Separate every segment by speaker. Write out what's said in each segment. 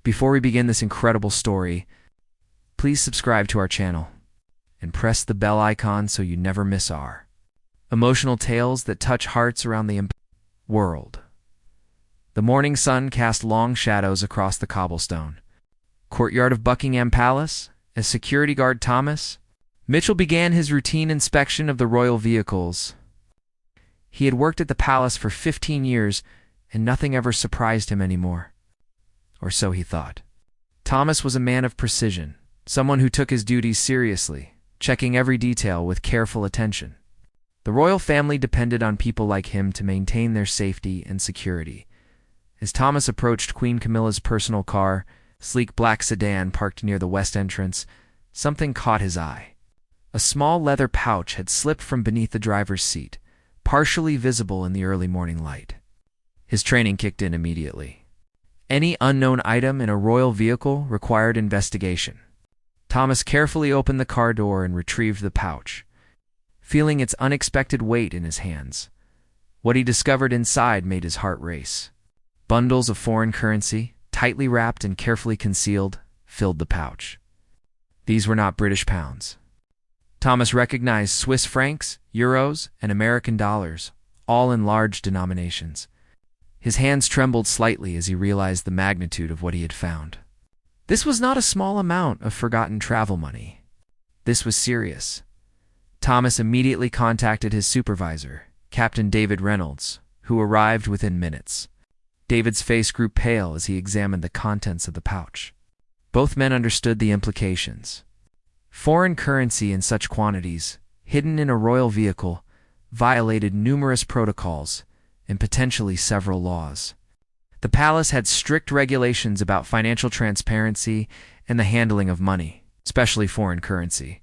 Speaker 1: Before we begin this incredible story, please subscribe to our channel and press the bell icon so you never miss our emotional tales that touch hearts around the world. The morning sun cast long shadows across the cobblestone courtyard of Buckingham Palace as security guard Thomas Mitchell began his routine inspection of the royal vehicles. He had worked at the palace for 15 years, and nothing ever surprised him anymore. Or so he thought. Thomas was a man of precision, someone who took his duties seriously, checking every detail with careful attention. The royal family depended on people like him to maintain their safety and security. As Thomas approached Queen Camilla's personal car, sleek black sedan parked near the west entrance, something caught his eye. A small leather pouch had slipped from beneath the driver's seat, partially visible in the early morning light. His training kicked in immediately. Any unknown item in a royal vehicle required investigation. Thomas carefully opened the car door and retrieved the pouch, feeling its unexpected weight in his hands. What he discovered inside made his heart race. Bundles of foreign currency, tightly wrapped and carefully concealed, filled the pouch. These were not British pounds. Thomas recognized Swiss francs, euros, and American dollars, all in large denominations. His hands trembled slightly as he realized the magnitude of what he had found. This was not a small amount of forgotten travel money. This was serious. Thomas immediately contacted his supervisor, Captain David Reynolds, who arrived within minutes. David's face grew pale as he examined the contents of the pouch. Both men understood the implications. Foreign currency in such quantities, hidden in a royal vehicle, violated numerous protocols and potentially several laws. The palace had strict regulations about financial transparency and the handling of money, especially foreign currency.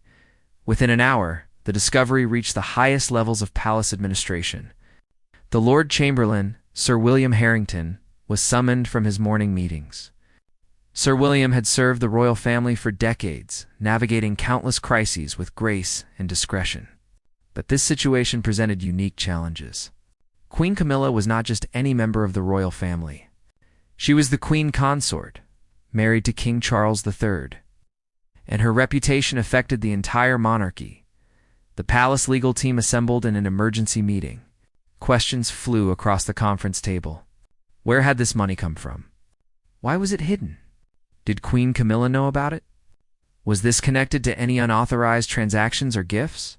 Speaker 1: Within an hour, the discovery reached the highest levels of palace administration. The Lord Chamberlain, Sir William Harrington, was summoned from his morning meetings. Sir William had served the royal family for decades, navigating countless crises with grace and discretion. But this situation presented unique challenges. Queen Camilla was not just any member of the royal family. She was the queen consort, married to King Charles III, and her reputation affected the entire monarchy. The palace legal team assembled in an emergency meeting. Questions flew across the conference table. Where had this money come from? Why was it hidden? Did Queen Camilla know about it? Was this connected to any unauthorized transactions or gifts?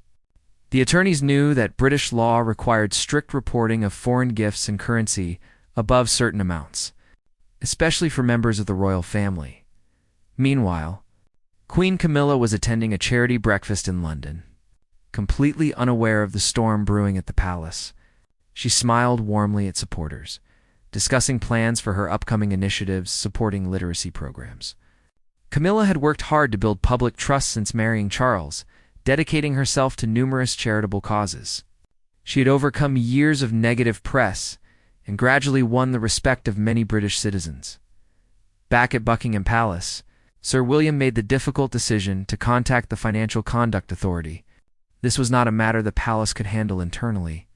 Speaker 1: The attorneys knew that British law required strict reporting of foreign gifts and currency above certain amounts, especially for members of the royal family. Meanwhile, Queen Camilla was attending a charity breakfast in London. Completely unaware of the storm brewing at the palace, she smiled warmly at supporters, discussing plans for her upcoming initiatives supporting literacy programs. Camilla had worked hard to build public trust since marrying Charles, dedicating herself to numerous charitable causes. She had overcome years of negative press and gradually won the respect of many British citizens. Back at Buckingham Palace, Sir William made the difficult decision to contact the Financial Conduct Authority. This was not a matter the palace could handle internally.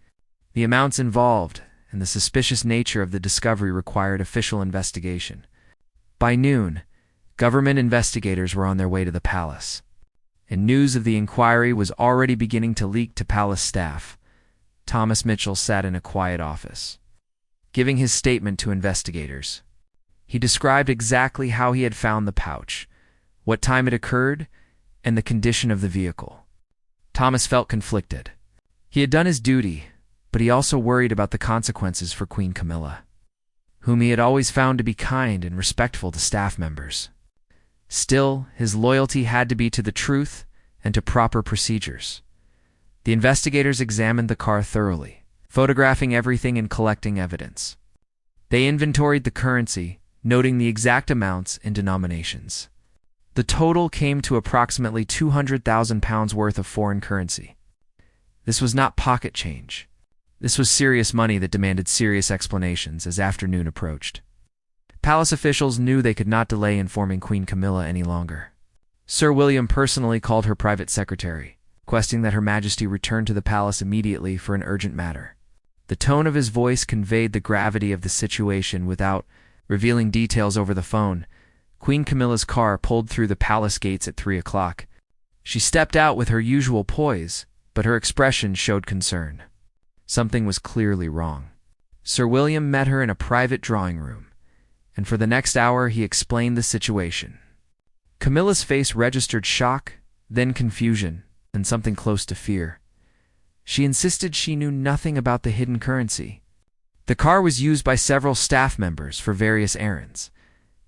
Speaker 1: The amounts involved and the suspicious nature of the discovery required official investigation. By noon, government investigators were on their way to the palace, and news of the inquiry was already beginning to leak to palace staff. Thomas Mitchell sat in a quiet office, giving his statement to investigators. He described exactly how he had found the pouch, what time it occurred, and the condition of the vehicle. Thomas felt conflicted. He had done his duty, but he also worried about the consequences for Queen Camilla, whom he had always found to be kind and respectful to staff members. Still, his loyalty had to be to the truth and to proper procedures. The investigators examined the car thoroughly, photographing everything and collecting evidence. They inventoried the currency, noting the exact amounts and denominations. The total came to approximately £200,000 worth of foreign currency. This was not pocket change. This was serious money that demanded serious explanations as afternoon approached. Palace officials knew they could not delay informing Queen Camilla any longer. Sir William personally called her private secretary, requesting that Her Majesty return to the palace immediately for an urgent matter. The tone of his voice conveyed the gravity of the situation without revealing details over the phone. Queen Camilla's car pulled through the palace gates at 3 o'clock. She stepped out with her usual poise, but her expression showed concern. Something was clearly wrong. Sir William met her in a private drawing room, and for the next hour he explained the situation. Camilla's face registered shock, then confusion, and something close to fear. She insisted she knew nothing about the hidden currency. The car was used by several staff members for various errands,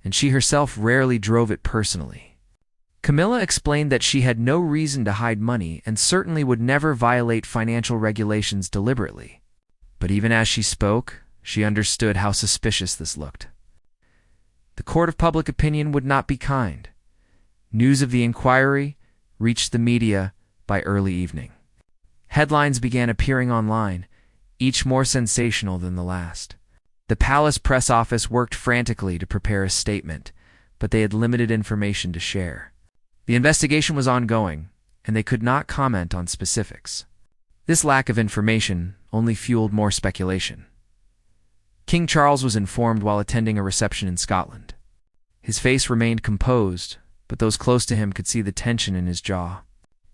Speaker 1: and she herself rarely drove it personally. Camilla explained that she had no reason to hide money and certainly would never violate financial regulations deliberately. But even as she spoke, she understood how suspicious this looked. The court of public opinion would not be kind. News of the inquiry reached the media by early evening. Headlines began appearing online, each more sensational than the last. The palace press office worked frantically to prepare a statement, but they had limited information to share. The investigation was ongoing, and they could not comment on specifics. This lack of information only fueled more speculation. King Charles was informed while attending a reception in Scotland. His face remained composed, but those close to him could see the tension in his jaw.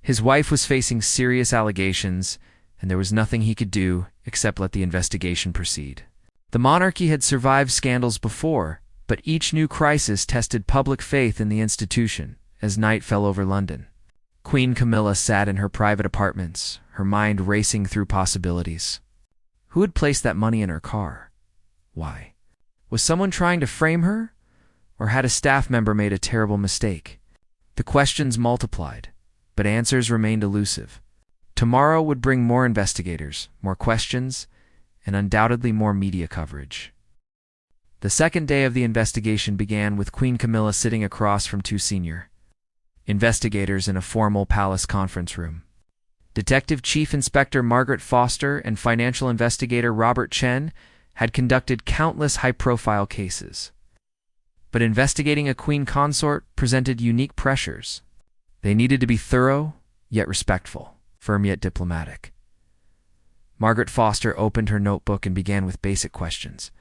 Speaker 1: His wife was facing serious allegations, and there was nothing he could do except let the investigation proceed. The monarchy had survived scandals before, but each new crisis tested public faith in the institution as night fell over London. Queen Camilla sat in her private apartments, her mind racing through possibilities. Who had placed that money in her car? Why? Was someone trying to frame her? Or had a staff member made a terrible mistake? The questions multiplied, but answers remained elusive. Tomorrow would bring more investigators, more questions, and undoubtedly more media coverage. The second day of the investigation began with Queen Camilla sitting across from two senior investigators in a formal palace conference room. Detective Chief Inspector Margaret Foster and financial investigator Robert Chen had conducted countless high-profile cases. But investigating a queen consort presented unique pressures. They needed to be thorough, yet respectful, firm yet diplomatic. Margaret Foster opened her notebook and began with basic questions.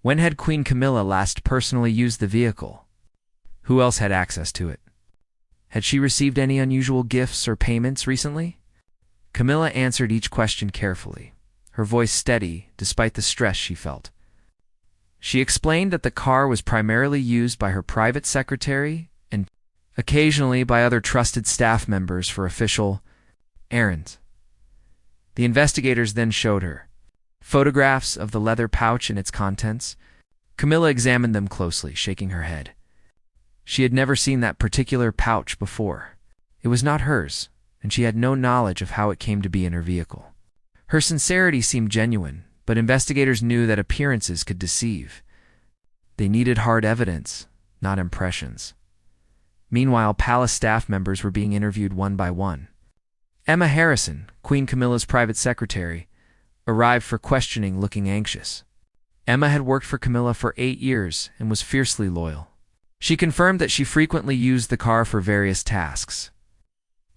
Speaker 1: When had Queen Camilla last personally used the vehicle? Who else had access to it? Had she received any unusual gifts or payments recently? Camilla answered each question carefully, her voice steady despite the stress she felt. She explained that the car was primarily used by her private secretary and occasionally by other trusted staff members for official errands. The investigators then showed her photographs of the leather pouch and its contents. Camilla examined them closely, shaking her head. She had never seen that particular pouch before. It was not hers, and she had no knowledge of how it came to be in her vehicle. Her sincerity seemed genuine, but investigators knew that appearances could deceive. They needed hard evidence, not impressions. Meanwhile, palace staff members were being interviewed one by one. Emma Harrison, Queen Camilla's private secretary, arrived for questioning looking anxious. Emma had worked for Camilla for 8 years and was fiercely loyal. She confirmed that she frequently used the car for various tasks: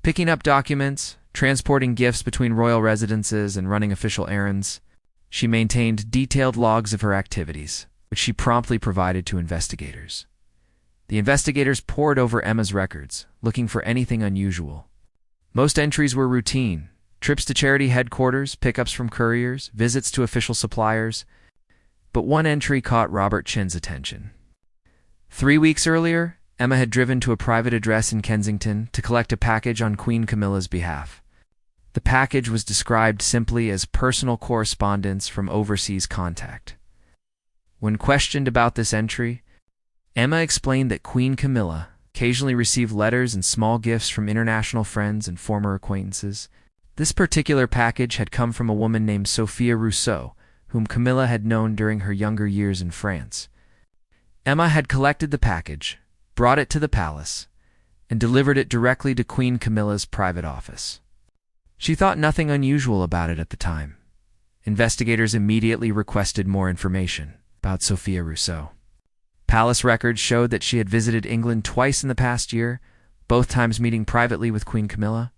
Speaker 1: picking up documents, transporting gifts between royal residences, and running official errands. She maintained detailed logs of her activities, which she promptly provided to investigators. The investigators pored over Emma's records, looking for anything unusual. Most entries were routine: trips to charity headquarters, pickups from couriers, visits to official suppliers. But one entry caught Robert Chen's attention. 3 weeks earlier, Emma had driven to a private address in Kensington to collect a package on Queen Camilla's behalf. The package was described simply as personal correspondence from overseas contact. When questioned about this entry, Emma explained that Queen Camilla occasionally received letters and small gifts from international friends and former acquaintances. This particular package had come from a woman named Sophia Rousseau, whom Camilla had known during her younger years in France. Emma had collected the package, brought it to the palace, and delivered it directly to Queen Camilla's private office. She thought nothing unusual about it at the time. Investigators immediately requested more information about Sophia Rousseau. Palace records showed that she had visited England twice in the past year, both times meeting privately with Queen Camilla.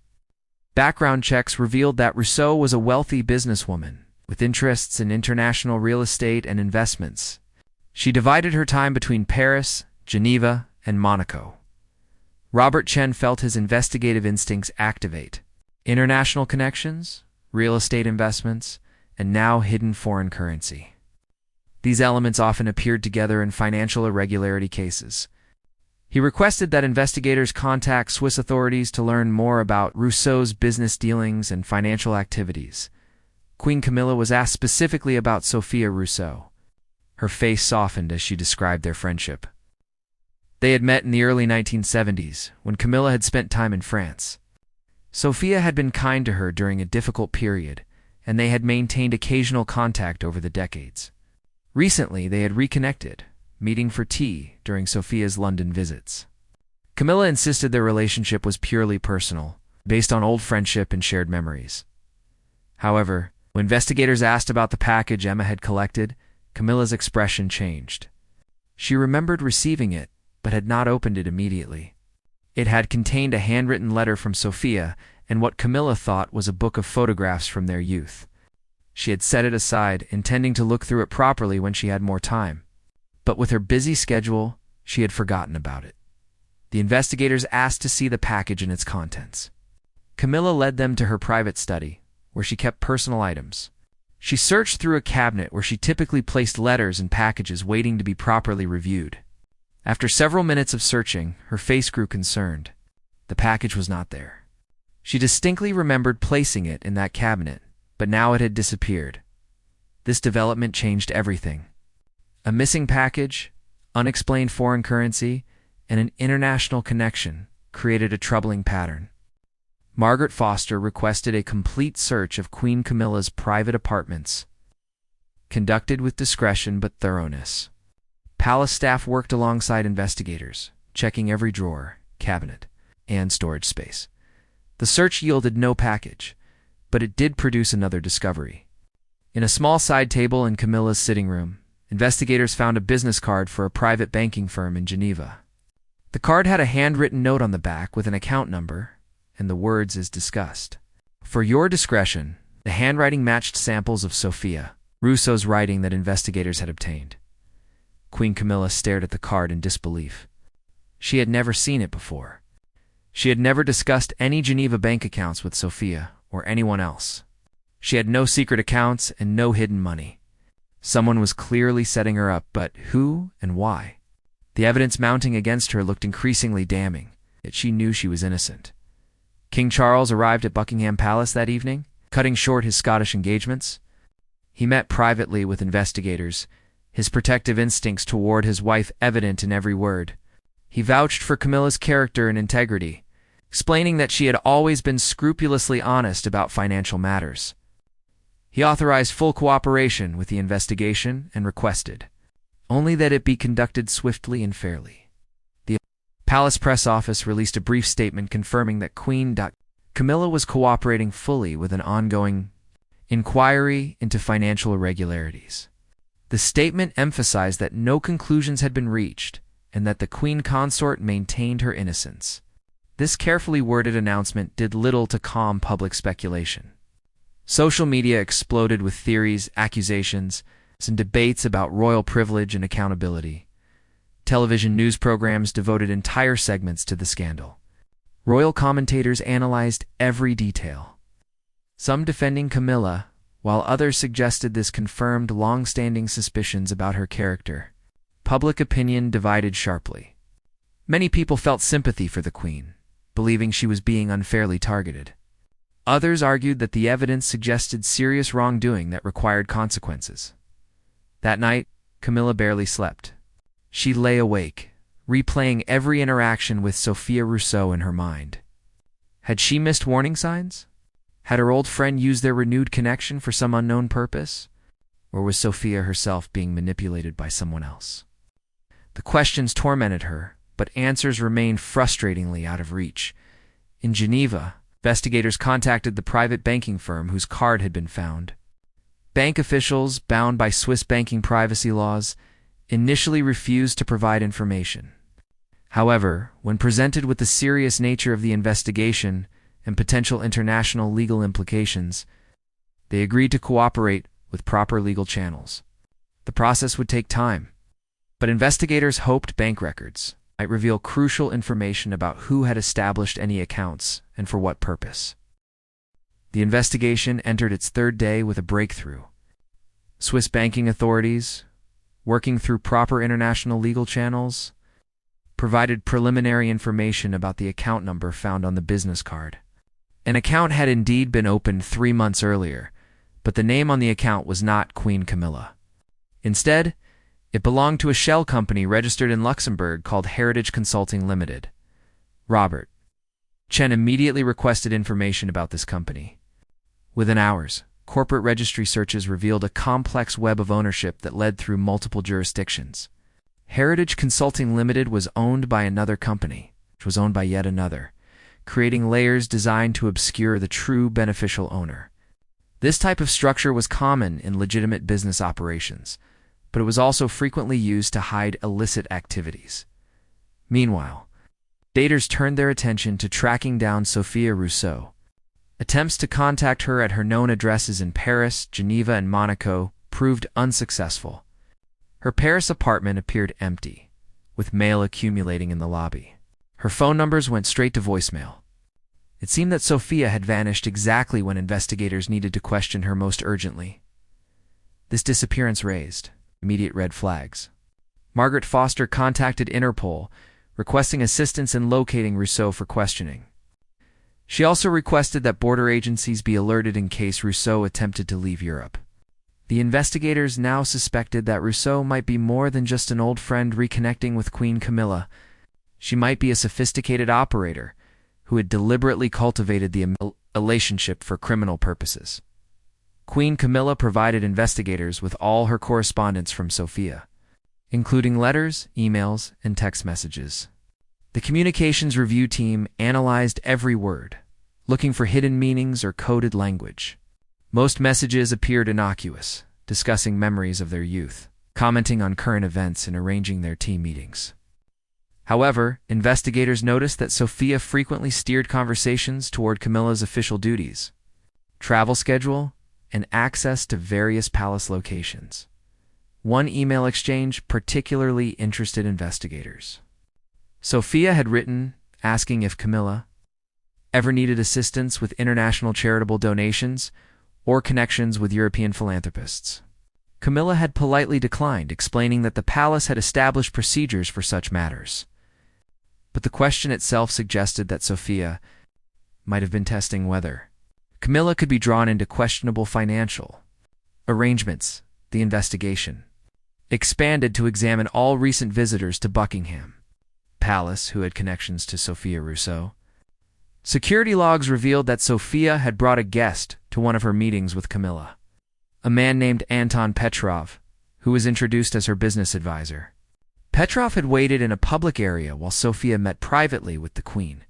Speaker 1: Background checks revealed that Rousseau was a wealthy businesswoman with interests in international real estate and investments. She divided her time between Paris, Geneva, and Monaco. Robert Chen felt his investigative instincts activate. International connections, real estate investments, and now hidden foreign currency. These elements often appeared together in financial irregularity cases. He requested that investigators contact Swiss authorities to learn more about Rousseau's business dealings and financial activities. Queen Camilla was asked specifically about Sophia Rousseau. Her face softened as she described their friendship. They had met in the early 1970s, when Camilla had spent time in France. Sophia had been kind to her during a difficult period, and they had maintained occasional contact over the decades. Recently, they had reconnected, meeting for tea during Sophia's London visits. Camilla insisted their relationship was purely personal, based on old friendship and shared memories. However, when investigators asked about the package Emma had collected, Camilla's expression changed. She remembered receiving it, but had not opened it immediately. It had contained a handwritten letter from Sophia and what Camilla thought was a book of photographs from their youth. She had set it aside, intending to look through it properly when she had more time. But with her busy schedule, she had forgotten about it. The investigators asked to see the package and its contents. Camilla led them to her private study, where she kept personal items. She searched through a cabinet where she typically placed letters and packages waiting to be properly reviewed. After several minutes of searching, her face grew concerned. The package was not there. She distinctly remembered placing it in that cabinet, but now it had disappeared. This development changed everything. A missing package, unexplained foreign currency, and an international connection created a troubling pattern. Margaret Foster requested a complete search of Queen Camilla's private apartments, conducted with discretion but thoroughness. Palace staff worked alongside investigators, checking every drawer, cabinet, and storage space. The search yielded no package, but it did produce another discovery. In a small side table in Camilla's sitting room, investigators found a business card for a private banking firm in Geneva. The card had a handwritten note on the back with an account number and the words as discussed. For your discretion, the handwriting matched samples of Sophia Rousseau's writing that investigators had obtained. Queen Camilla stared at the card in disbelief. She had never seen it before. She had never discussed any Geneva bank accounts with Sophia or anyone else. She had no secret accounts and no hidden money. Someone was clearly setting her up, but who and why? The evidence mounting against her looked increasingly damning, yet she knew she was innocent. King Charles arrived at Buckingham Palace that evening, cutting short his Scottish engagements. He met privately with investigators, his protective instincts toward his wife evident in every word. He vouched for Camilla's character and integrity, explaining that she had always been scrupulously honest about financial matters. He authorized full cooperation with the investigation and requested only that it be conducted swiftly and fairly. The Palace press office released a brief statement confirming that Queen Camilla was cooperating fully with an ongoing inquiry into financial irregularities. The statement emphasized that no conclusions had been reached and that the Queen Consort maintained her innocence. This carefully worded announcement did little to calm public speculation. Social media exploded with theories, accusations, and debates about royal privilege and accountability. Television news programs devoted entire segments to the scandal. Royal commentators analyzed every detail, some defending Camilla, while others suggested this confirmed long-standing suspicions about her character. Public opinion divided sharply. Many people felt sympathy for the Queen, believing she was being unfairly targeted. Others argued that the evidence suggested serious wrongdoing that required consequences. That night, Camilla barely slept. She lay awake, replaying every interaction with Sophia Rousseau in her mind. Had she missed warning signs? Had her old friend used their renewed connection for some unknown purpose? Or was Sophia herself being manipulated by someone else? The questions tormented her, but answers remained frustratingly out of reach. In Geneva, investigators contacted the private banking firm whose card had been found. Bank officials, bound by Swiss banking privacy laws, initially refused to provide information. However, when presented with the serious nature of the investigation and potential international legal implications, they agreed to cooperate with proper legal channels. The process would take time. But investigators hoped bank records might reveal crucial information about who had established any accounts and for what purpose. The investigation entered its third day with a breakthrough. Swiss banking authorities, working through proper international legal channels, provided preliminary information about the account number found on the business card. An account had indeed been opened 3 months earlier, but the name on the account was not Queen Camilla. Instead, it belonged to a shell company registered in Luxembourg called Heritage Consulting Limited. Robert Chen immediately requested information about this company. Within hours, corporate registry searches revealed a complex web of ownership that led through multiple jurisdictions. Heritage Consulting Limited was owned by another company, which was owned by yet another, creating layers designed to obscure the true beneficial owner. This type of structure was common in legitimate business operations, but it was also frequently used to hide illicit activities. Meanwhile, daters turned their attention to tracking down Sophia Rousseau. Attempts to contact her at her known addresses in Paris, Geneva, and Monaco proved unsuccessful. Her Paris apartment appeared empty, with mail accumulating in the lobby. Her phone numbers went straight to voicemail. It seemed that Sophia had vanished exactly when investigators needed to question her most urgently. This disappearance raised immediate red flags. Margaret Foster contacted Interpol, requesting assistance in locating Rousseau for questioning. She also requested that border agencies be alerted in case Rousseau attempted to leave Europe. The investigators now suspected that Rousseau might be more than just an old friend reconnecting with Queen Camilla. She might be a sophisticated operator who had deliberately cultivated the relationship for criminal purposes. Queen Camilla provided investigators with all her correspondence from Sophia, including letters, emails, and text messages. The communications review team analyzed every word, looking for hidden meanings or coded language. Most messages appeared innocuous, discussing memories of their youth, commenting on current events, and arranging their team meetings. However, investigators noticed that Sophia frequently steered conversations toward Camilla's official duties, travel schedule, and access to various palace locations. One email exchange particularly interested investigators. Sophia had written asking if Camilla ever needed assistance with international charitable donations or connections with European philanthropists. Camilla had politely declined, explaining that the palace had established procedures for such matters. But the question itself suggested that Sophia might have been testing whether Camilla could be drawn into questionable financial arrangements. The investigation expanded to examine all recent visitors to Buckingham Palace who had connections to Sophia Rousseau. Security logs revealed that Sophia had brought a guest to one of her meetings with Camilla, a man named Anton Petrov, who was introduced as her business advisor. Petrov had waited in a public area while Sophia met privately with the Queen,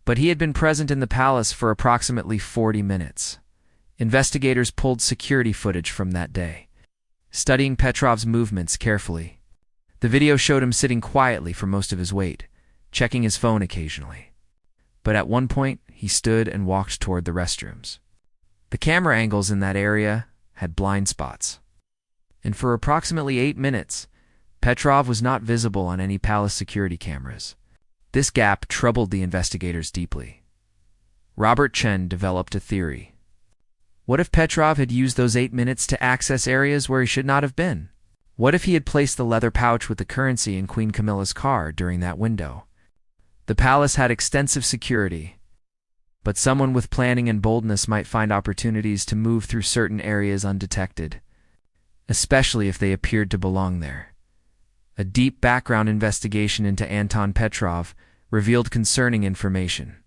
Speaker 1: but he had been present in the palace for approximately 40 minutes. Investigators pulled security footage from that day, studying Petrov's movements carefully. The video showed him sitting quietly for most of his wait, checking his phone occasionally. But at one point, he stood and walked toward the restrooms. The camera angles in that area had blind spots, and for approximately 8 minutes, Petrov was not visible on any palace security cameras. This gap troubled the investigators deeply. Robert Chen developed a theory. What if Petrov had used those 8 minutes to access areas where he should not have been? What if he had placed the leather pouch with the currency in Queen Camilla's car during that window? The palace had extensive security, but someone with planning and boldness might find opportunities to move through certain areas undetected, especially if they appeared to belong there. A deep background investigation into Anton Petrov revealed concerning information.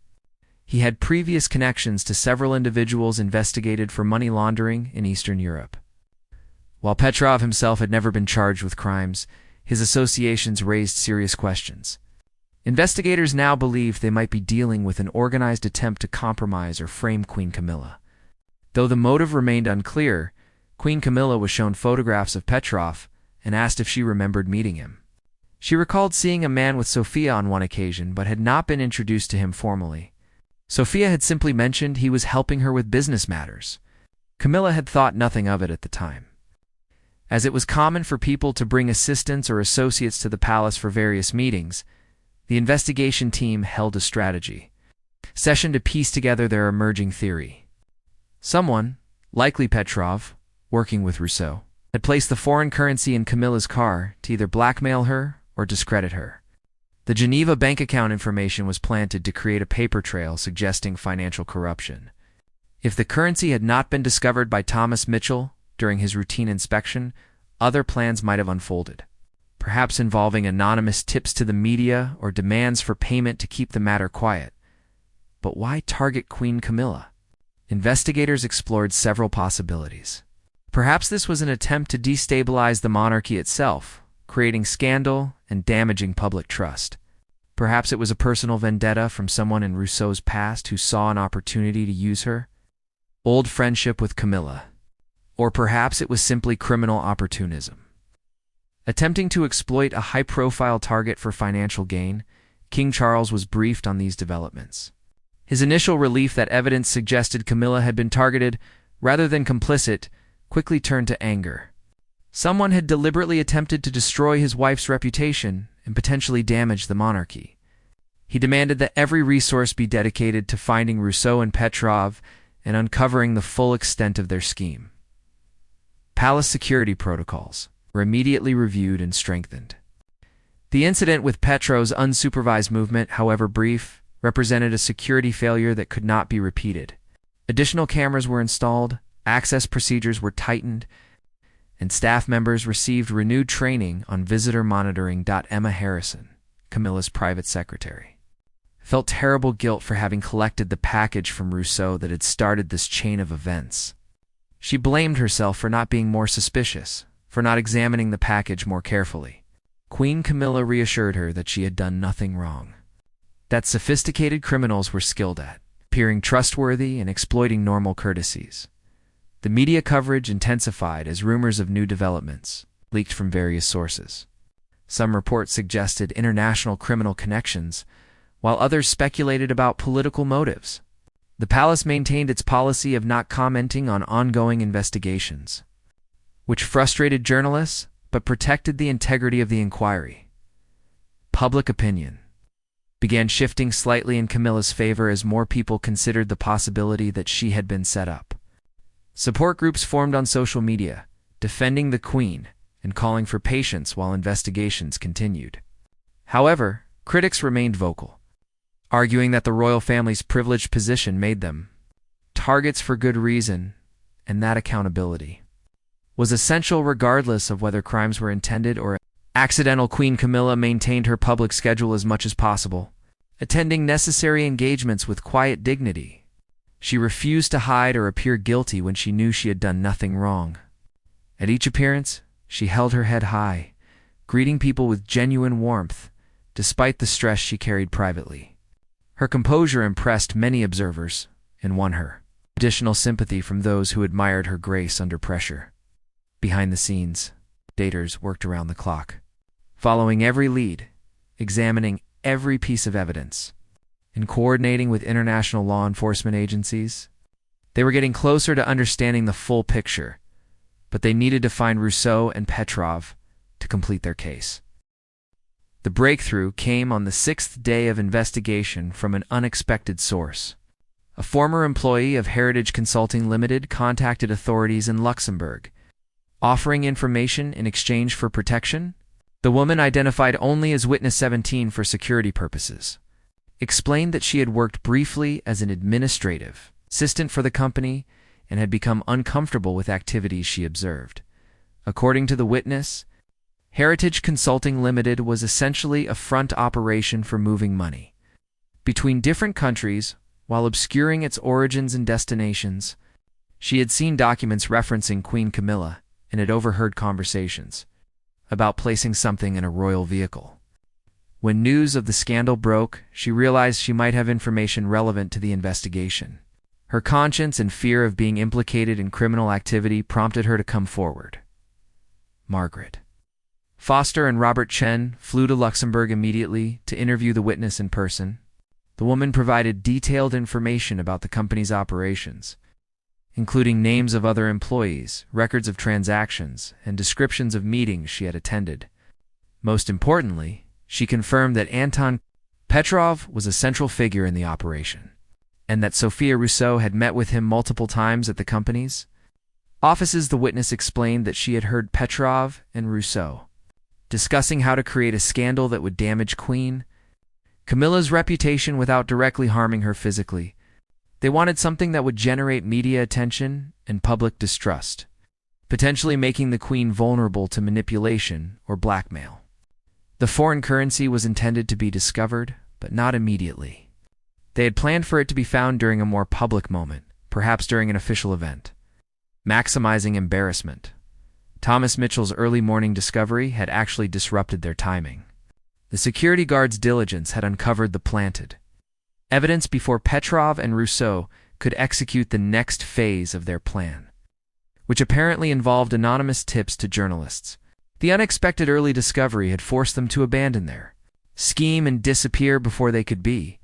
Speaker 1: He had previous connections to several individuals investigated for money laundering in Eastern Europe. While Petrov himself had never been charged with crimes, his associations raised serious questions. Investigators now believed they might be dealing with an organized attempt to compromise or frame Queen Camilla. Though the motive remained unclear, Queen Camilla was shown photographs of Petrov and asked if she remembered meeting him. She recalled seeing a man with Sophia on one occasion but had not been introduced to him formally. Sophia had simply mentioned he was helping her with business matters. Camilla had thought nothing of it at the time. As it was common for people to bring assistants or associates to the palace for various meetings, the investigation team held a strategy session to piece together their emerging theory. Someone, likely Petrov, working with Rousseau, had placed the foreign currency in Camilla's car to either blackmail her or discredit her. The Geneva bank account information was planted to create a paper trail suggesting financial corruption. If the currency had not been discovered by Thomas Mitchell during his routine inspection, other plans might have unfolded, perhaps involving anonymous tips to the media or demands for payment to keep the matter quiet. But why target Queen Camilla? Investigators explored several possibilities. Perhaps this was an attempt to destabilize the monarchy itself, creating scandal and damaging public trust. Perhaps it was a personal vendetta from someone in Rousseau's past who saw an opportunity to use her. Old friendship with Camilla. Or perhaps it was simply criminal opportunism. Attempting to exploit a high-profile target for financial gain, King Charles was briefed on these developments. His initial relief that evidence suggested Camilla had been targeted rather than complicit quickly turned to anger. Someone had deliberately attempted to destroy his wife's reputation and potentially damage the monarchy. He demanded that every resource be dedicated to finding Rousseau and Petrov and uncovering the full extent of their scheme. Palace security protocols were immediately reviewed and strengthened. The incident with Petrov's unsupervised movement, however brief, represented a security failure that could not be repeated. Additional cameras were installed, access procedures were tightened, and staff members received renewed training on visitor monitoring. Emma Harrison, Camilla's private secretary, felt terrible guilt for having collected the package from Rousseau that had started this chain of events. She blamed herself for not being more suspicious, for not examining the package more carefully. Queen Camilla reassured her that she had done nothing wrong, that sophisticated criminals were skilled at appearing trustworthy and exploiting normal courtesies. The media coverage intensified as rumors of new developments leaked from various sources. Some reports suggested international criminal connections, while others speculated about political motives. The palace maintained its policy of not commenting on ongoing investigations, which frustrated journalists but protected the integrity of the inquiry. Public opinion began shifting slightly in Camilla's favor as more people considered the possibility that she had been set up. Support groups formed on social media, defending the Queen and calling for patience while investigations continued. However, critics remained vocal, arguing that the royal family's privileged position made them targets for good reason, and that accountability was essential regardless of whether crimes were intended or accidental. Queen Camilla maintained her public schedule as much as possible, attending necessary engagements with quiet dignity. She refused to hide or appear guilty when she knew she had done nothing wrong. At each appearance, she held her head high, greeting people with genuine warmth, despite the stress she carried privately. Her composure impressed many observers and won her additional sympathy from those who admired her grace under pressure. Behind the scenes, daters worked around the clock, following every lead, examining every piece of evidence, and coordinating with international law enforcement agencies. They were getting closer to understanding the full picture, but they needed to find Rousseau and Petrov to complete their case. The breakthrough came on the 6th day of investigation from an unexpected source. A former employee of Heritage Consulting Limited contacted authorities in Luxembourg, offering information in exchange for protection. The woman, identified only as Witness 17 for security purposes, explained that she had worked briefly as an administrative assistant for the company and had become uncomfortable with activities she observed. According to the witness, Heritage Consulting Limited was essentially a front operation for moving money between different countries while obscuring its origins and destinations. She had seen documents referencing Queen Camilla and had overheard conversations about placing something in a royal vehicle. When news of the scandal broke, she realized she might have information relevant to the investigation. Her conscience and fear of being implicated in criminal activity prompted her to come forward. Margaret Foster and Robert Chen flew to Luxembourg immediately to interview the witness in person. The woman provided detailed information about the company's operations, including names of other employees, records of transactions, and descriptions of meetings she had attended. Most importantly, she confirmed that Anton Petrov was a central figure in the operation, and that Sophia Rousseau had met with him multiple times at the company's offices. The witness explained that she had heard Petrov and Rousseau discussing how to create a scandal that would damage Queen Camilla's reputation without directly harming her physically. They wanted something that would generate media attention and public distrust, potentially making the Queen vulnerable to manipulation or blackmail. The foreign currency was intended to be discovered, but not immediately. They had planned for it to be found during a more public moment, perhaps during an official event. Maximizing embarrassment. Thomas Mitchell's early morning discovery had actually disrupted their timing. The security guard's diligence had uncovered the planted evidence before Petrov and Rousseau could execute the next phase of their plan, which apparently involved anonymous tips to journalists. The unexpected early discovery had forced them to abandon their scheme and disappear before they could be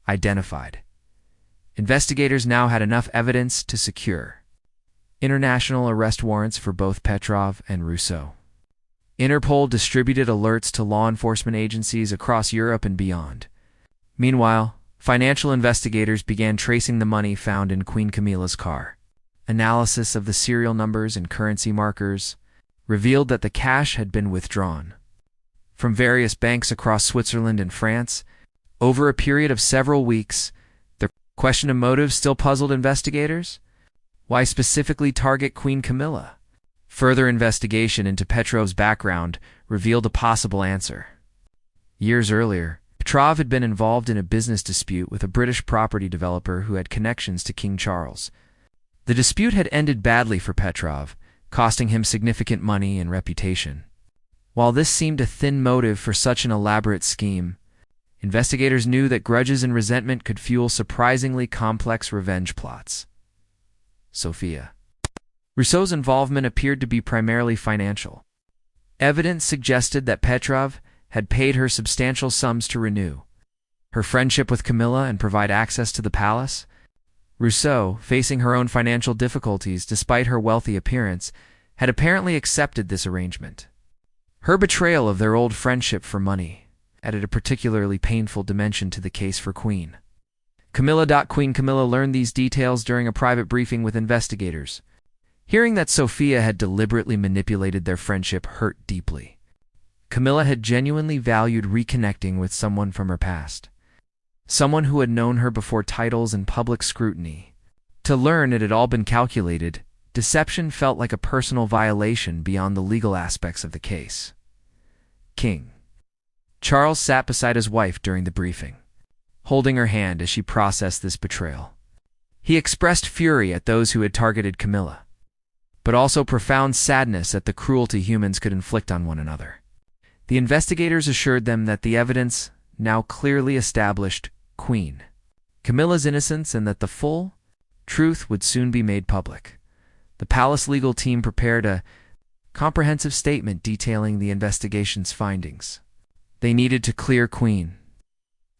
Speaker 1: identified. Investigators now had enough evidence to secure international arrest warrants for both Petrov and Rousseau. Interpol distributed alerts to law enforcement agencies across Europe and beyond. Meanwhile, financial investigators began tracing the money found in Queen Camilla's car. Analysis of the serial numbers and currency markers revealed that the cash had been withdrawn from various banks across Switzerland and France over a period of several weeks. The question of motive still puzzled investigators. Why specifically target Queen Camilla? Further investigation into Petrov's background revealed a possible answer. Years earlier, Petrov had been involved in a business dispute with a British property developer who had connections to King Charles. The dispute had ended badly for Petrov, costing him significant money and reputation. While this seemed a thin motive for such an elaborate scheme, investigators knew that grudges and resentment could fuel surprisingly complex revenge plots. Sophia Rousseau's involvement appeared to be primarily financial. Evidence suggested that Petrov had paid her substantial sums to renew her friendship with Camilla and provide access to the palace. Rousseau, facing her own financial difficulties despite her wealthy appearance, had apparently accepted this arrangement. Her betrayal of their old friendship for money added a particularly painful dimension to the case for Queen Camilla. Queen Camilla learned these details during a private briefing with investigators. Hearing that Sophia had deliberately manipulated their friendship hurt deeply. Camilla had genuinely valued reconnecting with someone from her past, someone who had known her before titles and public scrutiny. To learn it had all been calculated, deception felt like a personal violation beyond the legal aspects of the case. King Charles sat beside his wife during the briefing, holding her hand as she processed this betrayal. He expressed fury at those who had targeted Camilla, but also profound sadness at the cruelty humans could inflict on one another. The investigators assured them that the evidence now clearly established Queen Camilla's innocence and that the full truth would soon be made public. The palace legal team prepared a comprehensive statement detailing the investigation's findings. They needed to clear Queen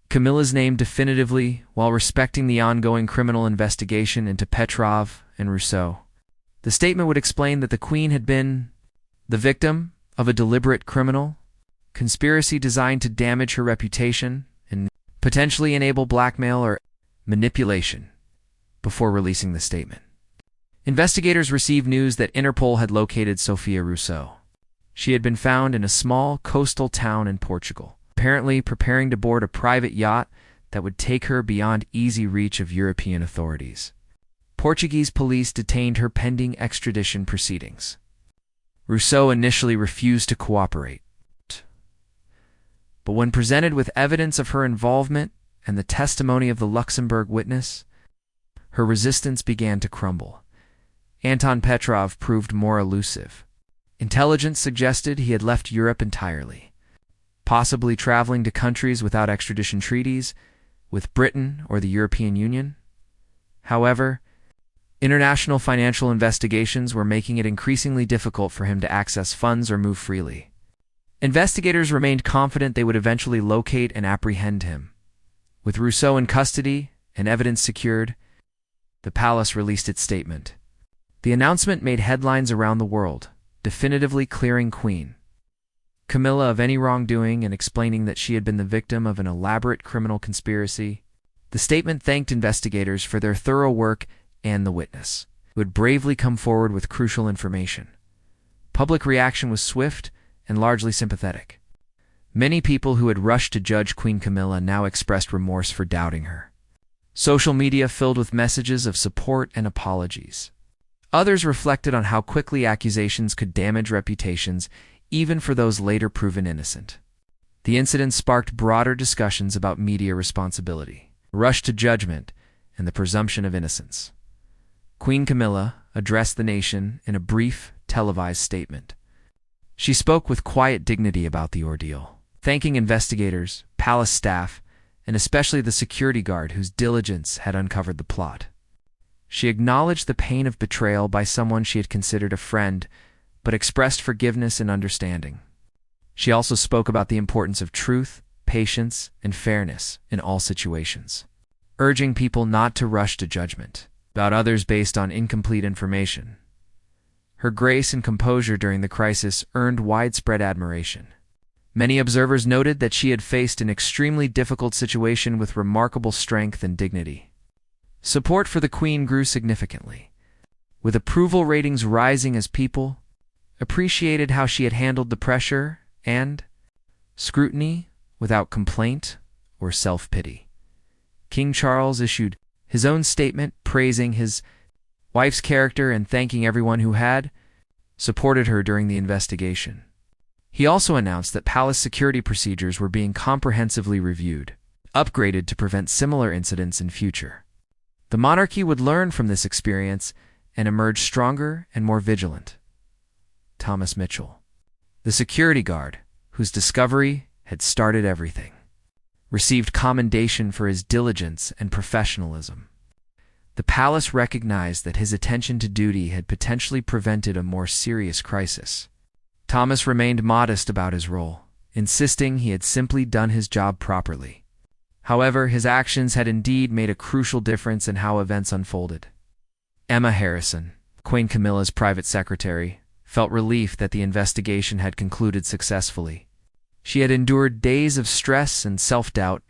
Speaker 1: Camilla's name definitively while respecting the ongoing criminal investigation into Petrov and Rousseau. The statement would explain that the Queen had been the victim of a deliberate criminal conspiracy designed to damage her reputation and potentially enable blackmail or manipulation before releasing the statement. Investigators received news that Interpol had located Sophia Rousseau. She had been found in a small coastal town in Portugal, apparently preparing to board a private yacht that would take her beyond easy reach of European authorities. Portuguese police detained her pending extradition proceedings. Rousseau initially refused to cooperate, but when presented with evidence of her involvement and the testimony of the Luxembourg witness, her resistance began to crumble. Anton Petrov proved more elusive. Intelligence suggested he had left Europe entirely, possibly traveling to countries without extradition treaties with Britain or the European Union. However, international financial investigations were making it increasingly difficult for him to access funds or move freely. Investigators remained confident they would eventually locate and apprehend him. With Rousseau in custody and evidence secured, The palace released its statement. The announcement made headlines around the world, definitively clearing Queen Camilla of any wrongdoing and explaining that she had been the victim of an elaborate criminal conspiracy. The statement thanked investigators for their thorough work and the witness, who had bravely come forward with crucial information. Public reaction was swift and largely sympathetic. Many people who had rushed to judge Queen Camilla now expressed remorse for doubting her. Social media filled with messages of support and apologies. Others reflected on how quickly accusations could damage reputations, even for those later proven innocent. The incident sparked broader discussions about media responsibility, rush to judgment, and the presumption of innocence. Queen Camilla addressed the nation in a brief, televised statement. She spoke with quiet dignity about the ordeal, thanking investigators, palace staff, and especially the security guard whose diligence had uncovered the plot. She acknowledged the pain of betrayal by someone she had considered a friend, but expressed forgiveness and understanding. She also spoke about the importance of truth, patience, and fairness in all situations, urging people not to rush to judgment about others based on incomplete information. Her grace and composure during the crisis earned widespread admiration. Many observers noted that she had faced an extremely difficult situation with remarkable strength and dignity. Support for the Queen grew significantly, with approval ratings rising as people appreciated how she had handled the pressure and scrutiny without complaint or self-pity. King Charles issued his own statement praising his wife's character and thanking everyone who had supported her during the investigation. He also announced that palace security procedures were being comprehensively reviewed, upgraded to prevent similar incidents in future. The monarchy would learn from this experience and emerge stronger and more vigilant. Thomas Mitchell, the security guard, whose discovery had started everything, received commendation for his diligence and professionalism. The palace recognized that his attention to duty had potentially prevented a more serious crisis. Thomas remained modest about his role, insisting he had simply done his job properly. However, his actions had indeed made a crucial difference in how events unfolded. Emma Harrison, Queen Camilla's private secretary, felt relief that the investigation had concluded successfully. She had endured days of stress and self-doubt,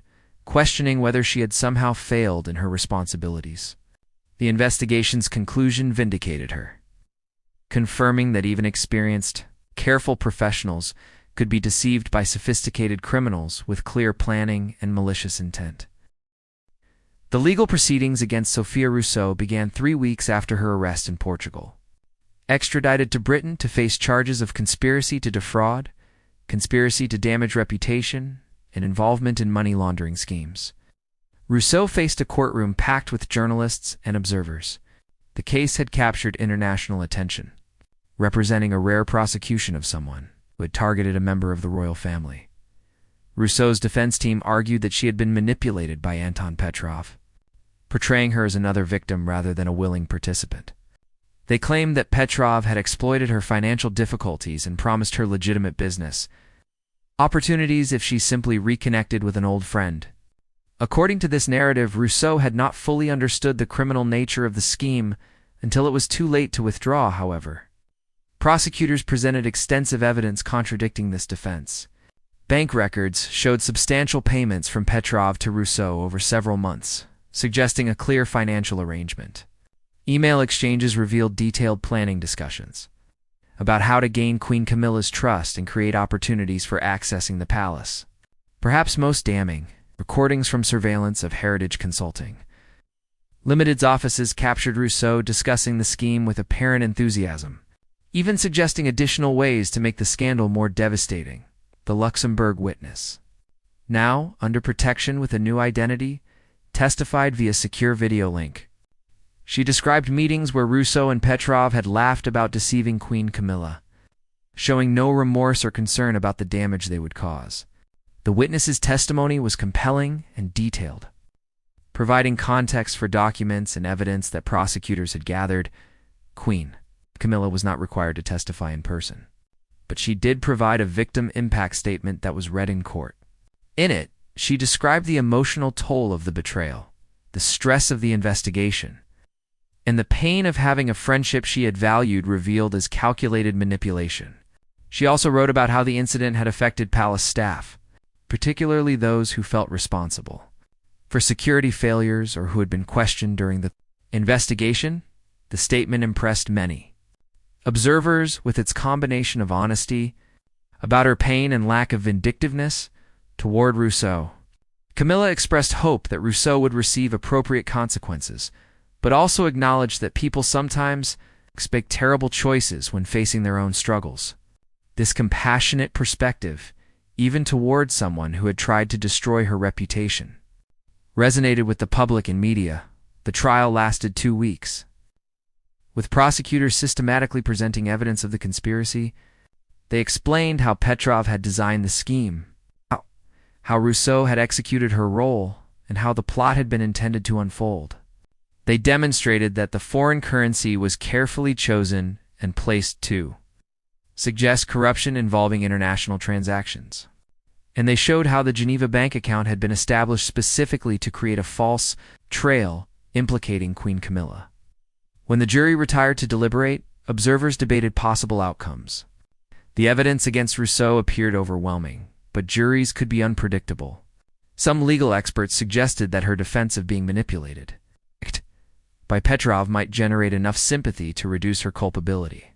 Speaker 1: questioning whether she had somehow failed in her responsibilities. The investigation's conclusion vindicated her, confirming that even experienced, careful professionals could be deceived by sophisticated criminals with clear planning and malicious intent. The legal proceedings against Sophia Rousseau began 3 weeks after her arrest in Portugal. Extradited to Britain to face charges of conspiracy to defraud, conspiracy to damage reputation, and involvement in money laundering schemes, Rousseau faced a courtroom packed with journalists and observers. The case had captured international attention, representing a rare prosecution of someone who had targeted a member of the royal family. Rousseau's defense team argued that she had been manipulated by Anton Petrov, portraying her as another victim rather than a willing participant. They claimed that Petrov had exploited her financial difficulties and promised her legitimate business opportunities if she simply reconnected with an old friend. According to this narrative, Rousseau had not fully understood the criminal nature of the scheme until it was too late to withdraw, however. Prosecutors presented extensive evidence contradicting this defense. Bank records showed substantial payments from Petrov to Rousseau over several months, suggesting a clear financial arrangement. Email exchanges revealed detailed planning discussions about how to gain Queen Camilla's trust and create opportunities for accessing the palace. Perhaps most damning, recordings from surveillance of Heritage Consulting Limited's offices captured Rousseau discussing the scheme with apparent enthusiasm, even suggesting additional ways to make the scandal more devastating. The Luxembourg witness, now under protection with a new identity, testified via secure video link. She described meetings where Rousseau and Petrov had laughed about deceiving Queen Camilla, showing no remorse or concern about the damage they would cause. The witness's testimony was compelling and detailed, providing context for documents and evidence that prosecutors had gathered. Queen Camilla was not required to testify in person, but she did provide a victim impact statement that was read in court. In it, she described the emotional toll of the betrayal, the stress of the investigation, and the pain of having a friendship she had valued revealed as calculated manipulation. She also wrote about how the incident had affected palace staff, particularly those who felt responsible for security failures or who had been questioned during the investigation. The statement impressed many observers with its combination of honesty about her pain and lack of vindictiveness toward Rousseau. Camilla expressed hope that Rousseau would receive appropriate consequences, but also acknowledged that people sometimes make terrible choices when facing their own struggles. This compassionate perspective, even toward someone who had tried to destroy her reputation, resonated with the public and media. The trial lasted 2 weeks, with prosecutors systematically presenting evidence of the conspiracy. They explained how Petrov had designed the scheme, how Rousseau had executed her role, and how the plot had been intended to unfold. They demonstrated that the foreign currency was carefully chosen and placed to suggest corruption involving international transactions. And they showed how the Geneva bank account had been established specifically to create a false trail implicating Queen Camilla. When the jury retired to deliberate, observers debated possible outcomes. The evidence against Rousseau appeared overwhelming, but juries could be unpredictable. Some legal experts suggested that her defense of being manipulated by Petrov might generate enough sympathy to reduce her culpability.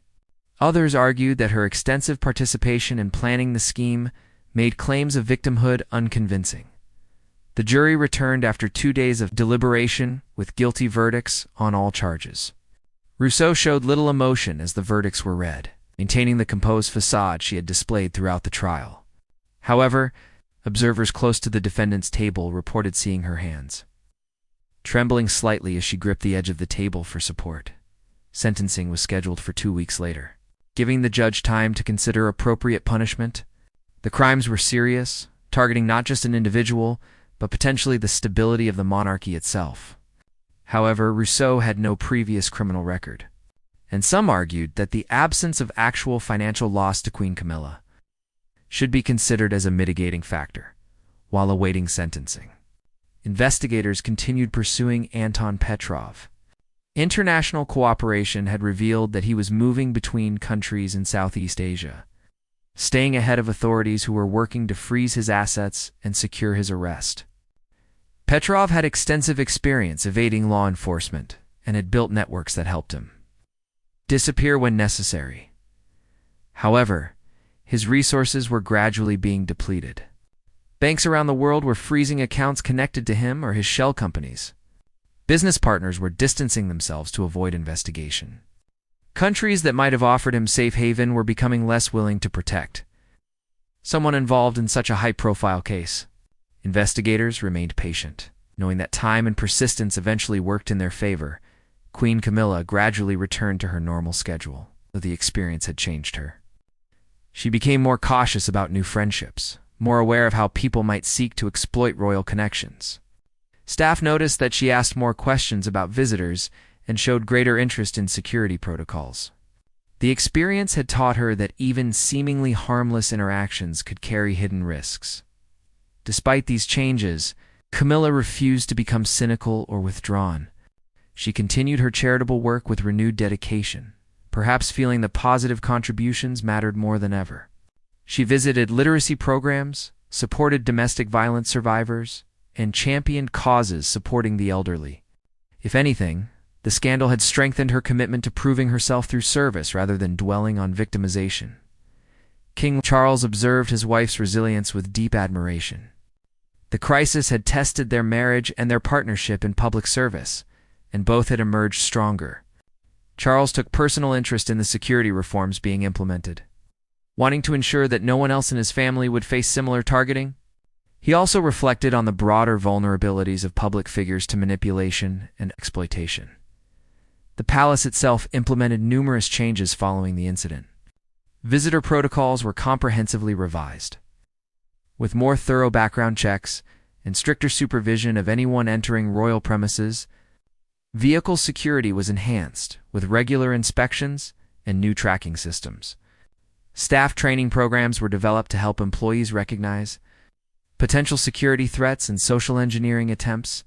Speaker 1: Others argued that her extensive participation in planning the scheme made claims of victimhood unconvincing. The jury returned after 2 days of deliberation with guilty verdicts on all charges. Rousseau showed little emotion as the verdicts were read, maintaining the composed facade she had displayed throughout the trial. However, observers close to the defendant's table reported seeing her hands trembling slightly as she gripped the edge of the table for support. Sentencing was scheduled for 2 weeks later, giving the judge time to consider appropriate punishment. The crimes were serious, targeting not just an individual, but potentially the stability of the monarchy itself. However, Rousseau had no previous criminal record, and some argued that the absence of actual financial loss to Queen Camilla should be considered as a mitigating factor while awaiting sentencing. Investigators continued pursuing Anton Petrov. International cooperation had revealed that he was moving between countries in Southeast Asia, staying ahead of authorities who were working to freeze his assets and secure his arrest. Petrov had extensive experience evading law enforcement and had built networks that helped him disappear when necessary. However, his resources were gradually being depleted. Banks around the world were freezing accounts connected to him or his shell companies. Business partners were distancing themselves to avoid investigation. Countries that might have offered him safe haven were becoming less willing to protect someone involved in such a high-profile case. Investigators remained patient, knowing that time and persistence eventually worked in their favor. Queen Camilla gradually returned to her normal schedule, though the experience had changed her. She became more cautious about new friendships, more aware of how people might seek to exploit royal connections. Staff noticed that she asked more questions about visitors and showed greater interest in security protocols. The experience had taught her that even seemingly harmless interactions could carry hidden risks. Despite these changes, Camilla refused to become cynical or withdrawn. She continued her charitable work with renewed dedication, perhaps feeling that positive contributions mattered more than ever. She visited literacy programs, supported domestic violence survivors, and championed causes supporting the elderly. If anything, the scandal had strengthened her commitment to proving herself through service rather than dwelling on victimization. King Charles observed his wife's resilience with deep admiration. The crisis had tested their marriage and their partnership in public service, and both had emerged stronger. Charles took personal interest in the security reforms being implemented, wanting to ensure that no one else in his family would face similar targeting. He also reflected on the broader vulnerabilities of public figures to manipulation and exploitation. The palace itself implemented numerous changes following the incident. Visitor protocols were comprehensively revised, with more thorough background checks and stricter supervision of anyone entering royal premises. Vehicle security was enhanced, with regular inspections and new tracking systems. Staff training programs were developed to help employees recognize potential security threats and social engineering attempts.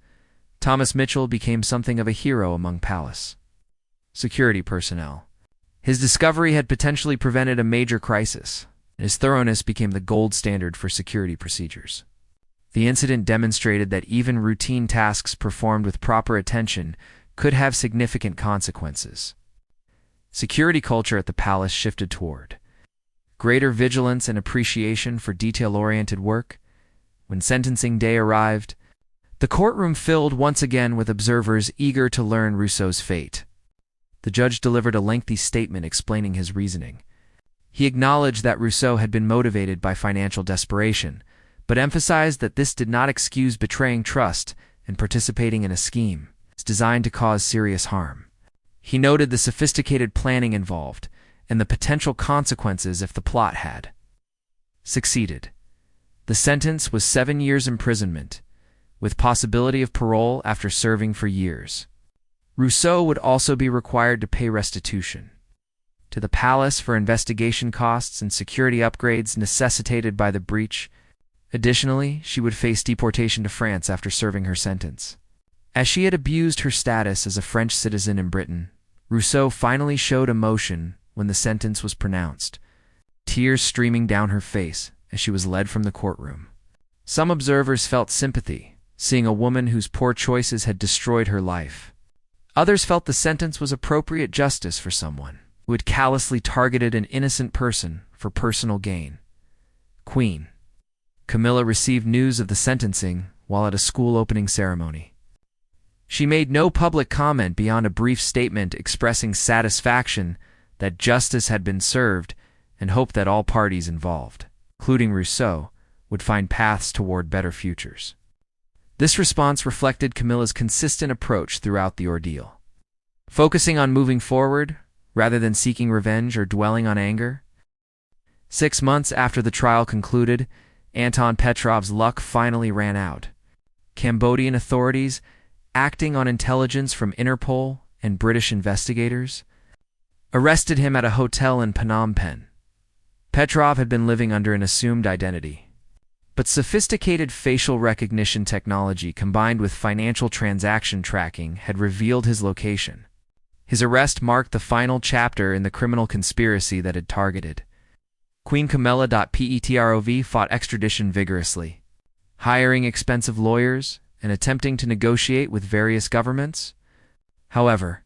Speaker 1: Thomas Mitchell became something of a hero among palace security personnel. His discovery had potentially prevented a major crisis, and his thoroughness became the gold standard for security procedures. The incident demonstrated that even routine tasks performed with proper attention could have significant consequences. Security culture at the palace shifted toward greater vigilance and appreciation for detail-oriented work. When sentencing day arrived, the courtroom filled once again with observers eager to learn Rousseau's fate. The judge delivered a lengthy statement explaining his reasoning. He acknowledged that Rousseau had been motivated by financial desperation, but emphasized that this did not excuse betraying trust and participating in a scheme designed to cause serious harm. He noted the sophisticated planning involved and the potential consequences if the plot had succeeded. The sentence was 7 years imprisonment, with possibility of parole after serving for years. Rousseau would also be required to pay restitution to the palace for investigation costs and security upgrades necessitated by the breach. Additionally, she would face deportation to France after serving her sentence. As she had abused her status as a French citizen in Britain, Rousseau finally showed emotion when the sentence was pronounced, tears streaming down her face as she was led from the courtroom. Some observers felt sympathy, seeing a woman whose poor choices had destroyed her life. Others felt the sentence was appropriate justice for someone who had callously targeted an innocent person for personal gain. Queen Camilla received news of the sentencing while at a school opening ceremony. She made no public comment beyond a brief statement expressing satisfaction that justice had been served and hoped that all parties involved, including Rousseau, would find paths toward better futures. This response reflected Camilla's consistent approach throughout the ordeal, focusing on moving forward rather than seeking revenge or dwelling on anger. 6 months after the trial concluded, Anton Petrov's luck finally ran out. Cambodian authorities, acting on intelligence from Interpol and British investigators, arrested him at a hotel in Phnom Penh. Petrov had been living under an assumed identity, but sophisticated facial recognition technology combined with financial transaction tracking had revealed his location. His arrest marked the final chapter in the criminal conspiracy that had targeted Queen Camilla. Petrov fought extradition vigorously, hiring expensive lawyers and attempting to negotiate with various governments. However,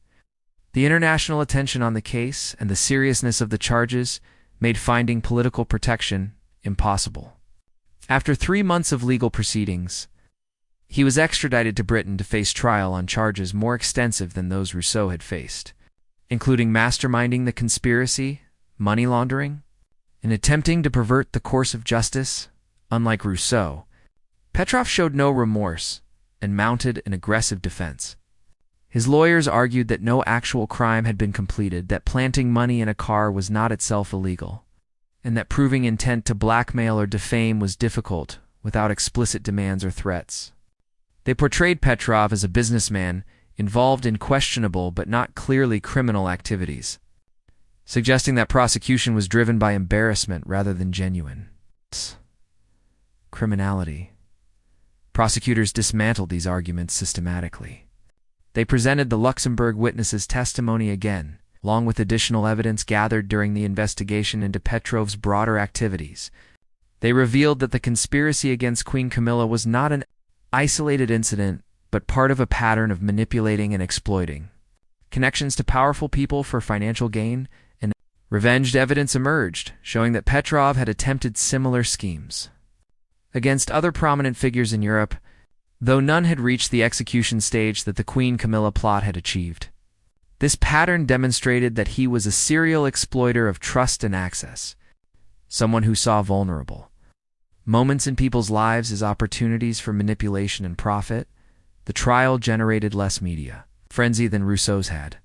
Speaker 1: the international attention on the case and the seriousness of the charges made finding political protection impossible. After 3 months of legal proceedings, he was extradited to Britain to face trial on charges more extensive than those Rousseau had faced, including masterminding the conspiracy, money laundering, and attempting to pervert the course of justice. Unlike Rousseau, Petrov showed no remorse and mounted an aggressive defense. His lawyers argued that no actual crime had been completed, that planting money in a car was not itself illegal, and that proving intent to blackmail or defame was difficult without explicit demands or threats. They portrayed Petrov as a businessman involved in questionable but not clearly criminal activities, suggesting that prosecution was driven by embarrassment rather than genuine criminality. Prosecutors dismantled these arguments systematically. They presented the Luxembourg witnesses' testimony again, along with additional evidence gathered during the investigation into Petrov's broader activities. They revealed that the conspiracy against Queen Camilla was not an isolated incident, but part of a pattern of manipulating and exploiting connections to powerful people for financial gain, and revenged evidence emerged, showing that Petrov had attempted similar schemes against other prominent figures in Europe, though none had reached the execution stage that the Queen Camilla plot had achieved. This pattern demonstrated that he was a serial exploiter of trust and access, someone who saw vulnerable moments in people's lives as opportunities for manipulation and profit. The trial generated less media frenzy than Rousseau's had,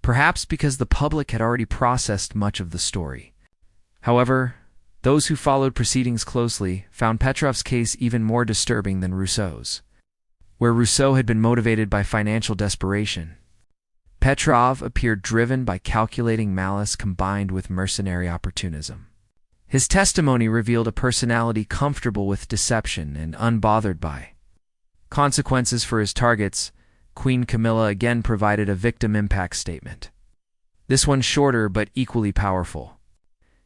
Speaker 1: perhaps because the public had already processed much of the story. However, those who followed proceedings closely found Petrov's case even more disturbing than Rousseau's. Where Rousseau had been motivated by financial desperation, Petrov appeared driven by calculating malice combined with mercenary opportunism. His testimony revealed a personality comfortable with deception and unbothered by consequences for his targets, Queen Camilla again provided a victim impact statement. This one shorter but equally powerful.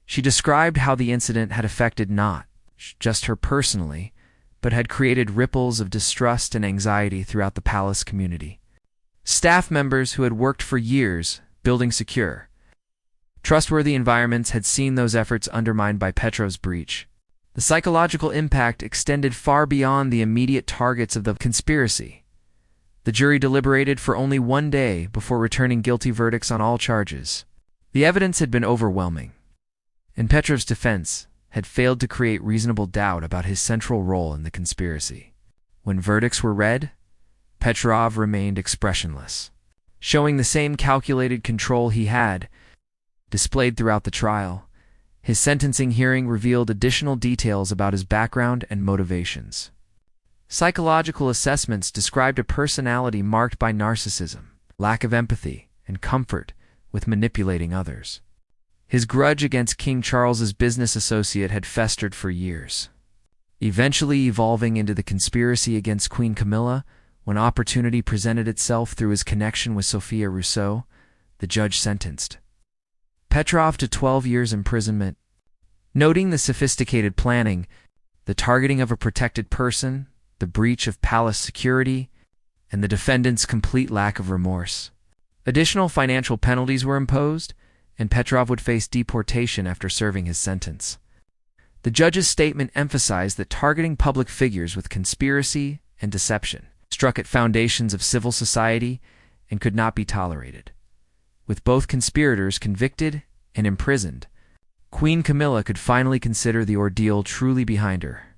Speaker 1: She described how the incident had affected not just her personally, but had created ripples of distrust and anxiety throughout the palace community. Staff members who had worked for years building secure, trustworthy environments had seen those efforts undermined by Petrov's breach. The psychological impact extended far beyond the immediate targets of the conspiracy. The jury deliberated for only 1 day before returning guilty verdicts on all charges. The evidence had been overwhelming, and Petrov's defense had failed to create reasonable doubt about his central role in the conspiracy. When verdicts were read, Petrov remained expressionless, showing the same calculated control he had displayed throughout the trial. His sentencing hearing revealed additional details about his background and motivations. Psychological assessments described a personality marked by narcissism, lack of empathy, and comfort with manipulating others. His grudge against King Charles's business associate had festered for years, eventually evolving into the conspiracy against Queen Camilla. When opportunity presented itself through his connection with Sophia Rousseau, the judge sentenced Petrov to 12 years imprisonment, noting the sophisticated planning, the targeting of a protected person, the breach of palace security, and the defendant's complete lack of remorse. Additional financial penalties were imposed, and Petrov would face deportation after serving his sentence. The judge's statement emphasized that targeting public figures with conspiracy and deception struck at foundations of civil society and could not be tolerated. With both conspirators convicted and imprisoned, Queen Camilla could finally consider the ordeal truly behind her.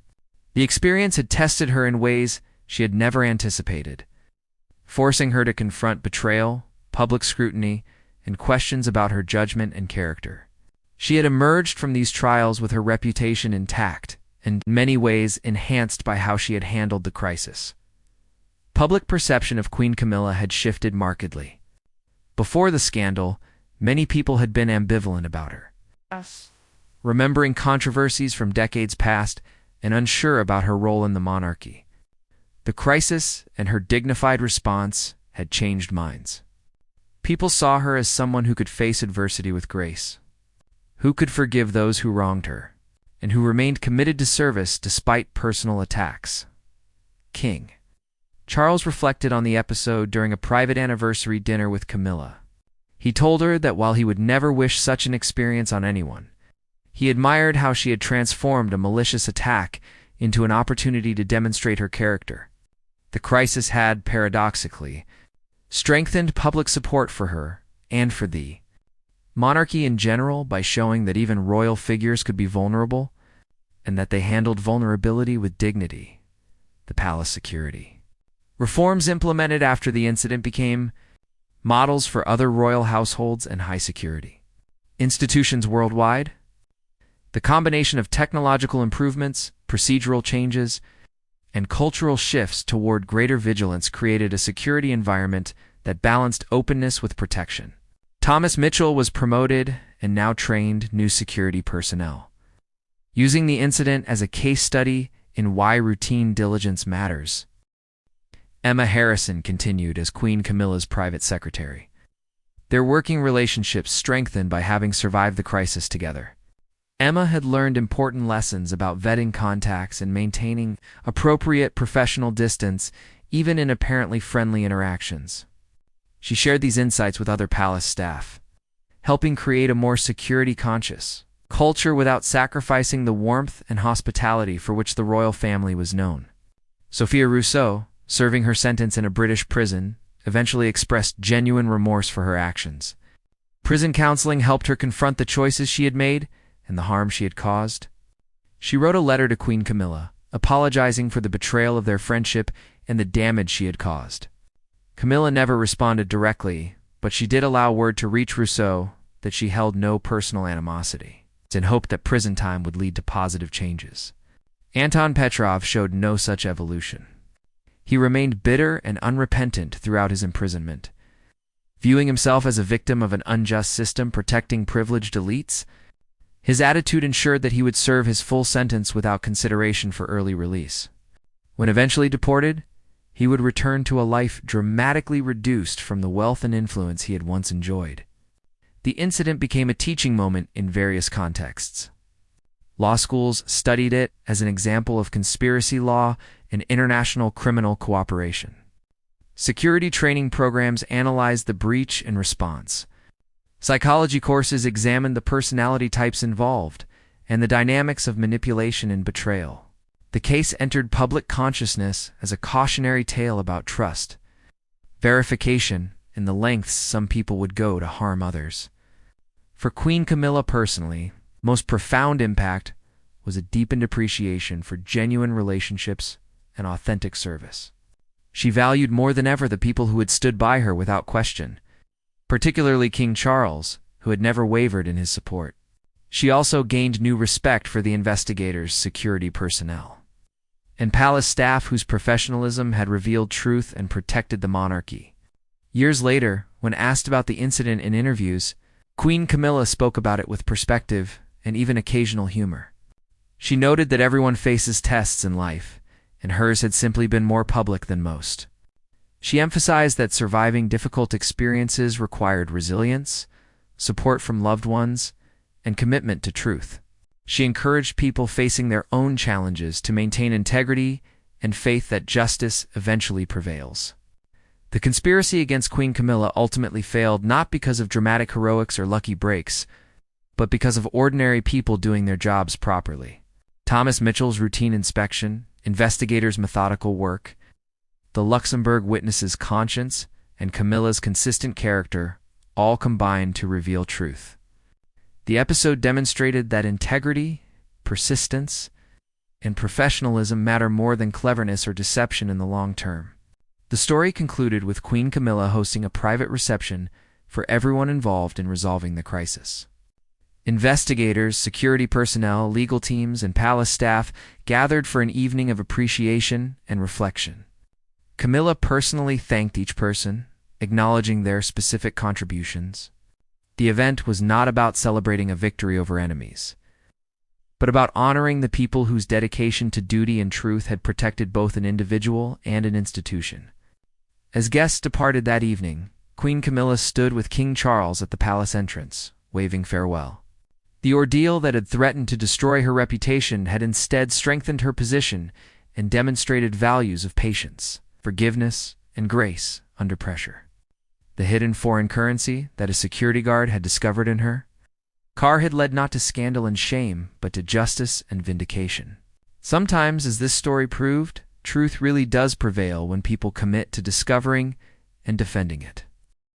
Speaker 1: The experience had tested her in ways she had never anticipated, forcing her to confront betrayal, public scrutiny, and questions about her judgment and character. She had emerged from these trials with her reputation intact and in many ways enhanced by how she had handled the crisis. Public perception of Queen Camilla had shifted markedly. Before the scandal, many people had been ambivalent about her, remembering controversies from decades past and unsure about her role in the monarchy. The crisis and her dignified response had changed minds. People saw her as someone who could face adversity with grace, who could forgive those who wronged her, and who remained committed to service despite personal attacks. King Charles reflected on the episode during a private anniversary dinner with Camilla. He told her that while he would never wish such an experience on anyone, he admired how she had transformed a malicious attack into an opportunity to demonstrate her character. The crisis had, paradoxically, strengthened public support for her and for the monarchy in general by showing that even royal figures could be vulnerable and that they handled vulnerability with dignity. The palace security reforms implemented after the incident became models for other royal households and high security institutions worldwide. The combination of technological improvements, procedural changes, and cultural shifts toward greater vigilance created a security environment that balanced openness with protection. Thomas Mitchell was promoted and now trained new security personnel, using the incident as a case study in why routine diligence matters. Emma Harrison continued as Queen Camilla's private secretary, their working relationships strengthened by having survived the crisis together. Emma had learned important lessons about vetting contacts and maintaining appropriate professional distance even in apparently friendly interactions. She shared these insights with other palace staff, helping create a more security-conscious culture without sacrificing the warmth and hospitality for which the royal family was known. Sophia Rousseau, serving her sentence in a British prison, eventually expressed genuine remorse for her actions. Prison counseling helped her confront the choices she had made and the harm she had caused. She wrote a letter to Queen Camilla, apologizing for the betrayal of their friendship and the damage she had caused. Camilla never responded directly, but she did allow word to reach Rousseau that she held no personal animosity, in hope that prison time would lead to positive changes. Anton Petrov showed no such evolution. He remained bitter and unrepentant throughout his imprisonment. Viewing himself as a victim of an unjust system protecting privileged elites, his attitude ensured that he would serve his full sentence without consideration for early release. When eventually deported, he would return to a life dramatically reduced from the wealth and influence he had once enjoyed. The incident became a teaching moment in various contexts. Law schools studied it as an example of conspiracy law and international criminal cooperation. Security training programs analyzed the breach and response. Psychology courses examined the personality types involved and the dynamics of manipulation and betrayal. The case entered public consciousness as a cautionary tale about trust, verification, and the lengths some people would go to harm others. For Queen Camilla personally, most profound impact was a deepened appreciation for genuine relationships and authentic service. She valued more than ever the people who had stood by her without question, particularly King Charles, who had never wavered in his support. She also gained new respect for the investigators' security personnel and palace staff whose professionalism had revealed truth and protected the monarchy. Years later, when asked about the incident in interviews, Queen Camilla spoke about it with perspective and even occasional humor. She noted that everyone faces tests in life, and hers had simply been more public than most. She emphasized that surviving difficult experiences required resilience, support from loved ones, and commitment to truth. She encouraged people facing their own challenges to maintain integrity and faith that justice eventually prevails. The conspiracy against Queen Camilla ultimately failed not because of dramatic heroics or lucky breaks, but because of ordinary people doing their jobs properly. Thomas Mitchell's routine inspection, investigators' methodical work, the Luxembourg witness's conscience, and Camilla's consistent character all combined to reveal truth. The episode demonstrated that integrity, persistence, and professionalism matter more than cleverness or deception in the long term. The story concluded with Queen Camilla hosting a private reception for everyone involved in resolving the crisis. Investigators, security personnel, legal teams, and palace staff gathered for an evening of appreciation and reflection. Camilla personally thanked each person, acknowledging their specific contributions. The event was not about celebrating a victory over enemies, but about honoring the people whose dedication to duty and truth had protected both an individual and an institution. As guests departed that evening, Queen Camilla stood with King Charles at the palace entrance, waving farewell. The ordeal that had threatened to destroy her reputation had instead strengthened her position and demonstrated values of patience, forgiveness, and grace under pressure. The hidden foreign currency that a security guard had discovered in her car had led not to scandal and shame, but to justice and vindication. Sometimes, as this story proved, truth really does prevail when people commit to discovering and defending it.